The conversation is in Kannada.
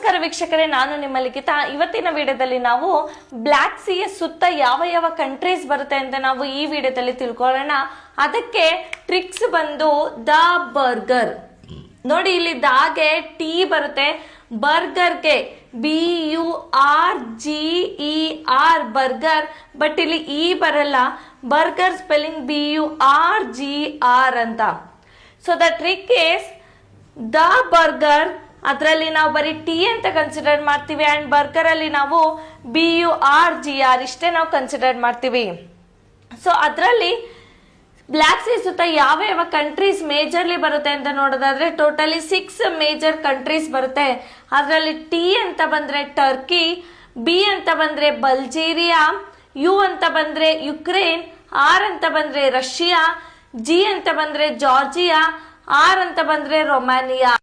ನಮಸ್ಕಾರ ವೀಕ್ಷಕರೇ, ನಾನು ನಿಮ್ಮ ಲಿಖಿತ. ಇವತ್ತಿನ ವಿಡಿಯೋದಲ್ಲಿ ನಾವು ಬ್ಲ್ಯಾಕ್ ಸಿಯ ಸುತ್ತ ಯಾವ ಯಾವ ಕಂಟ್ರೀಸ್ ಬರುತ್ತೆ ಅಂತ ನಾವು ಈ ವಿಡಿಯೋದಲ್ಲಿ ತಿಳ್ಕೊಳ್ಳೋಣ. ಅದಕ್ಕೆ ಟ್ರಿಕ್ಸ್ ಬಂದು ದ ಬರ್ಗರ್. ನೋಡಿ, ಇಲ್ಲಿ ದಾಗೆ ಟಿ ಬರುತ್ತೆ, ಬರ್ಗರ್ಗೆ BURGER ಬರ್ಗರ್, ಬಟ್ ಇಲ್ಲಿ ಇ ಬರಲ್ಲ. ಬರ್ಗರ್ ಸ್ಪೆಲ್ಲಿಂಗ್ BURGR ಅಂತ. So the trick is the burger, ಅದರಲ್ಲಿ ನಾವು ಬರೀ ಟಿ ಅಂತ ಕನ್ಸಿಡರ್ ಮಾಡ್ತೀವಿ, ಅಂಡ್ ಬರ್ಗರ್ ಅಲ್ಲಿ ನಾವು BURGR ಇಷ್ಟೇ ನಾವು ಕನ್ಸಿಡರ್ ಮಾಡ್ತೀವಿ. ಸೊ ಅದರಲ್ಲಿ ಬ್ಲ್ಯಾಕ್ ಸಿ ಸುತ್ತ ಯಾವ ಯಾವ ಕಂಟ್ರೀಸ್ ಮೇಜರ್ಲಿ ಬರುತ್ತೆ ಅಂತ ನೋಡೋದಾದ್ರೆ ಟೋಟಲಿ 6 ಮೇಜರ್ ಕಂಟ್ರೀಸ್ ಬರುತ್ತೆ. ಅದರಲ್ಲಿ ಟಿ ಅಂತ ಬಂದ್ರೆ ಟರ್ಕಿ, ಬಿ ಅಂತ ಬಂದ್ರೆ ಬಲ್ಜೇರಿಯಾ, ಯು ಅಂತ ಬಂದ್ರೆ ಯುಕ್ರೇನ್, ಆರ್ ಅಂತ ಬಂದ್ರೆ ರಷ್ಯಾ, ಜಿ ಅಂತ ಬಂದ್ರೆ ಜಾರ್ಜಿಯಾ, ಆರ್ ಅಂತ ಬಂದ್ರೆ ರೊಮಾನಿಯಾ.